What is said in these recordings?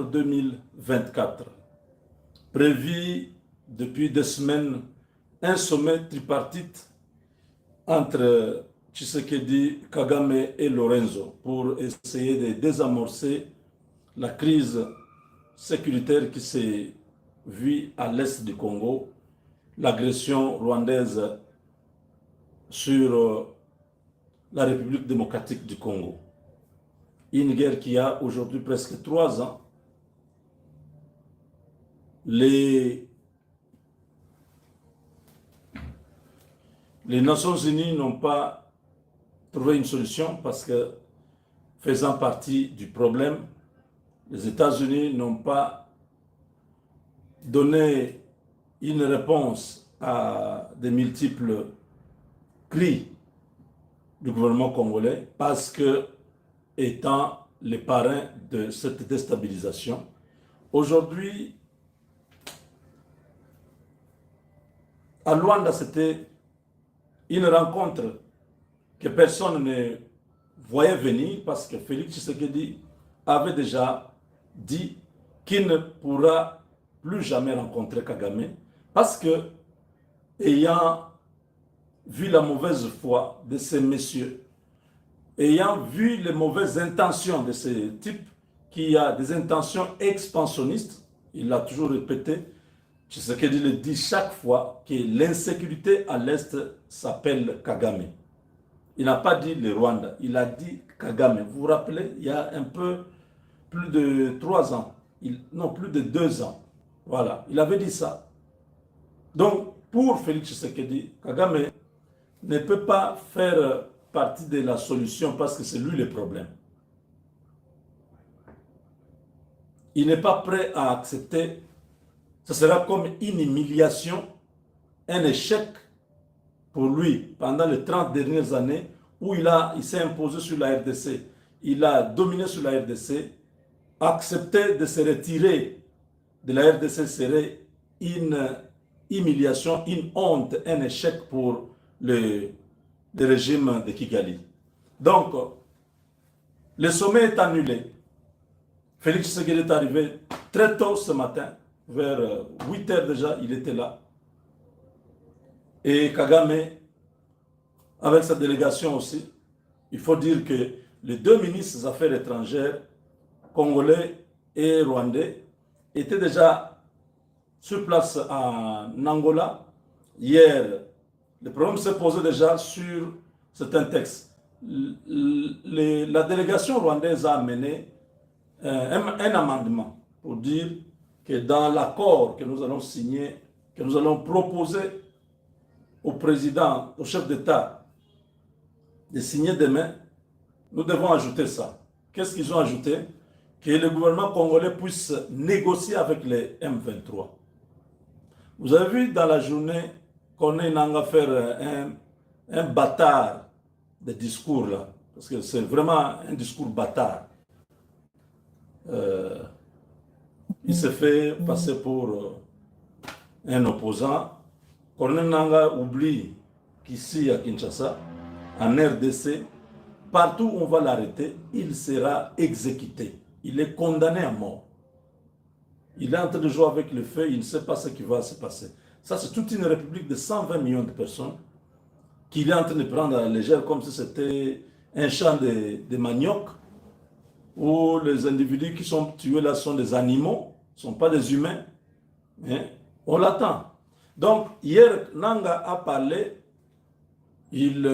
septembre 2024, prévu depuis des semaines un sommet tripartite entre Tshisekedi, Kagame et Lorenzo pour essayer de désamorcer la crise sécuritaire qui s'est vue à l'est du Congo, l'agression rwandaise sur la République démocratique du Congo. Une guerre qui a aujourd'hui presque 3 ans. Les Nations Unies n'ont pas trouvé une solution parce que, faisant partie du problème, les États-Unis n'ont pas donné une réponse à des multiples cris du gouvernement congolais parce que, étant les parrains de cette déstabilisation, aujourd'hui, à Luanda, c'était une rencontre que personne ne voyait venir parce que Félix Tshisekedi avait déjà dit qu'il ne pourra plus jamais rencontrer Kagame parce que, ayant vu la mauvaise foi de ces messieurs, ayant vu les mauvaises intentions de ce type qui a des intentions expansionnistes, il l'a toujours répété, Tshisekedi le dit chaque fois que l'insécurité à l'Est s'appelle Kagame. Il n'a pas dit le Rwanda, il a dit Kagame. Vous vous rappelez, il y a un peu plus de 3 ans, non, plus de 2 ans. Voilà, il avait dit ça. Donc, pour Félix Tshisekedi, Kagame ne peut pas faire partie de la solution parce que c'est lui le problème. Il n'est pas prêt à accepter. Ce sera comme une humiliation, un échec pour lui pendant les 30 dernières années où il s'est imposé sur la RDC. Il a dominé sur la RDC. Accepter de se retirer de la RDC serait une humiliation, une honte, un échec pour le régime de Kigali. Donc, le sommet est annulé. Félix Tshisekedi est arrivé très tôt ce matin, vers 8 heures déjà, il était là. Et Kagame, avec sa délégation aussi, il faut dire que les 2 ministres des Affaires étrangères, congolais et rwandais, étaient déjà sur place en Angola. Hier, le problème s'est posé déjà sur certains textes. La délégation rwandaise a amené un amendement pour dire que dans l'accord que nous allons signer, que nous allons proposer au président, au chef d'État de signer demain, nous devons ajouter ça. Qu'est-ce qu'ils ont ajouté? Que le gouvernement congolais puisse négocier avec les M23. Vous avez vu dans la journée qu'on est en faire un bâtard de discours là, parce que c'est vraiment un discours bâtard. Il s'est fait passer pour un opposant. Corneille Nangaa oublie qu'ici à Kinshasa, en RDC, partout où on va l'arrêter, il sera exécuté. Il est condamné à mort. Il est en train de jouer avec le feu, il ne sait pas ce qui va se passer. Ça, c'est toute une république de 120 millions de personnes qu'il est en train de prendre à la légère comme si c'était un champ de manioc où les individus qui sont tués là sont des animaux, ne sont pas des humains. Hein? On l'attend. Donc, hier, Nangaa a parlé, il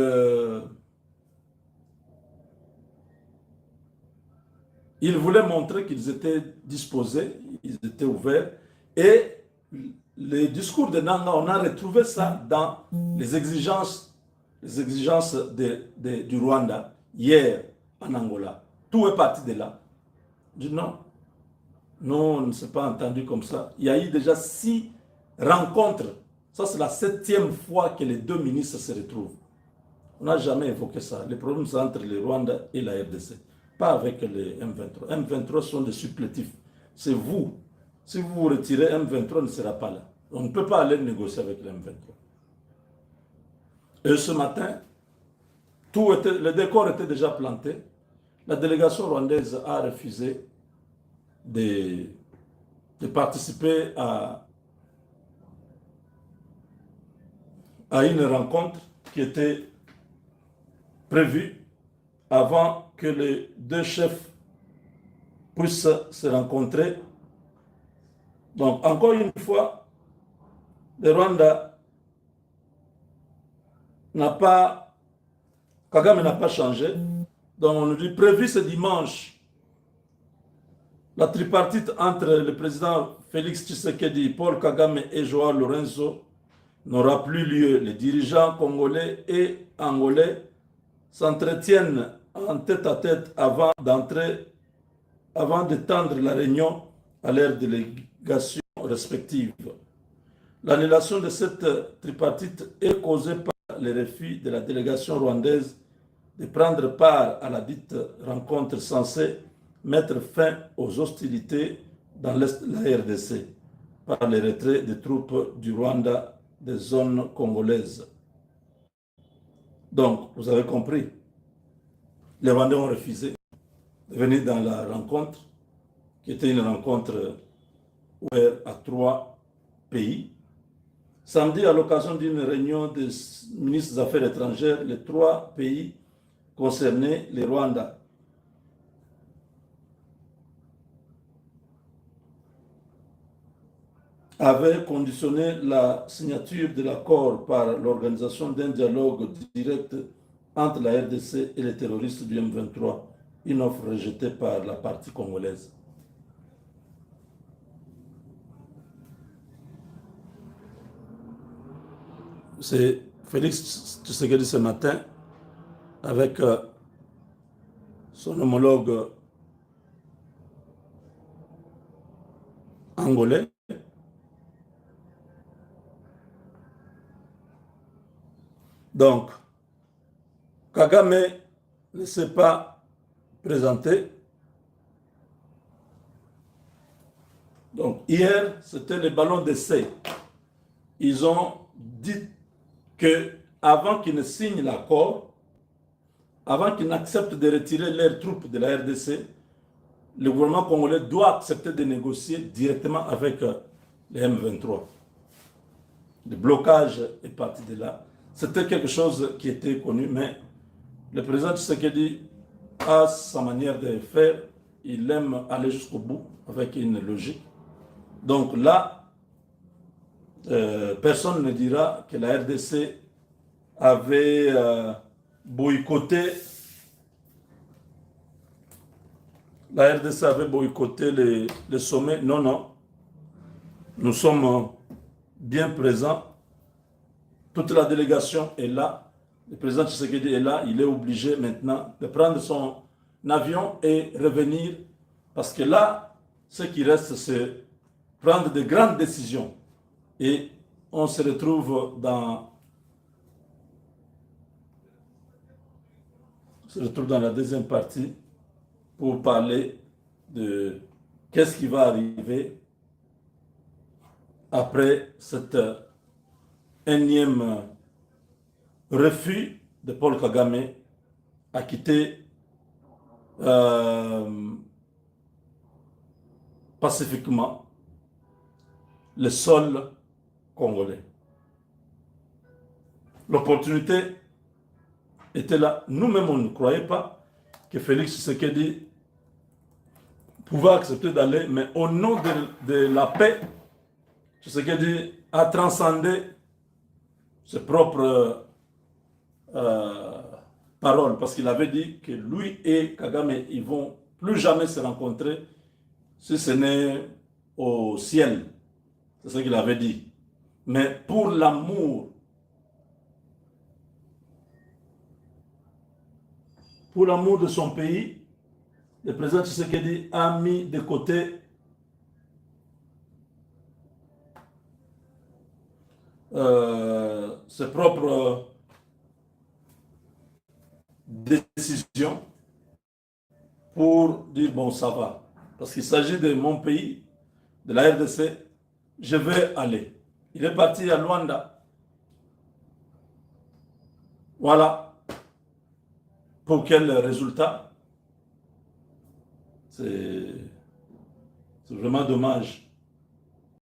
voulait montrer qu'ils étaient disposés, ils étaient ouverts. Et le discours de Nangaa, on a retrouvé ça dans les exigences du Rwanda, hier, en Angola. Tout est parti de là. Je dis non, on ne s'est pas entendu comme ça. Il y a eu déjà 6 rencontres. Ça, c'est la 7e fois que les 2 ministres se retrouvent. On n'a jamais évoqué ça. Le problème, c'est entre le Rwanda et la RDC. Pas avec les M23. M23 sont des supplétifs. C'est vous. Si vous vous retirez, M23 ne sera pas là. On ne peut pas aller négocier avec les M23. Et ce matin, le décor était déjà planté. La délégation rwandaise a refusé de, de participer à une rencontre qui était prévue avant que les deux chefs puissent se rencontrer. Donc, encore une fois, le Rwanda Kagame n'a pas changé. Donc, on nous dit prévu ce dimanche, la tripartite entre le président Félix Tshisekedi, Paul Kagame et Joao Lorenzo n'aura plus lieu. Les dirigeants congolais et angolais s'entretiennent en tête-à-tête avant de tendre la réunion à leurs délégations respectives. L'annulation de cette tripartite est causée par le refus de la délégation rwandaise de prendre part à la dite rencontre censée mettre fin aux hostilités dans l'est de la RDC par le retrait des troupes du Rwanda des zones congolaises. Donc, vous avez compris, les Rwandais ont refusé de venir dans la rencontre, qui était une rencontre ouverte à 3 pays. Samedi, à l'occasion d'une réunion des ministres des Affaires étrangères, les 3 pays concernés, le Rwanda, avait conditionné la signature de l'accord par l'organisation d'un dialogue direct entre la RDC et les terroristes du M23, une offre rejetée par la partie congolaise. C'est Félix Tshisekedi ce matin, avec son homologue angolais, donc Kagame ne s'est pas présenté. Donc hier, c'était le ballon d'essai. Ils ont dit que avant qu'ils ne signent l'accord, avant qu'ils n'acceptent de retirer leurs troupes de la RDC, le gouvernement congolais doit accepter de négocier directement avec les M23. Le blocage est parti de là. C'était quelque chose qui était connu, mais le président Tshisekedi a sa manière de faire. Il aime aller jusqu'au bout avec une logique. Donc là, personne ne dira que la RDC avait boycotté le sommet. Non, non. Nous sommes bien présents. Toute la délégation est là. Le président Tshisekedi est là. Il est obligé maintenant de prendre son avion et revenir. Parce que là, ce qui reste, c'est prendre de grandes décisions. Et on se retrouve dans la deuxième partie pour parler de qu'est-ce qui va arriver après cet énième refus de Paul Kagame à quitter pacifiquement le sol congolais. L'opportunité était là. Nous-mêmes, on ne croyait pas que Félix Tshisekedi pouvait accepter d'aller, mais au nom de la paix, Tshisekedi a transcendé ses propres paroles, parce qu'il avait dit que lui et Kagame, ils ne vont plus jamais se rencontrer si ce n'est au ciel. C'est ce qu'il avait dit. Mais pour l'amour, de son pays, le président Tshisekedi a mis de côté ses propres décisions pour dire bon, ça va. Parce qu'il s'agit de mon pays, de la RDC, je vais aller. Il est parti à Luanda. Voilà. Pour quel résultat? C'est C'est vraiment dommage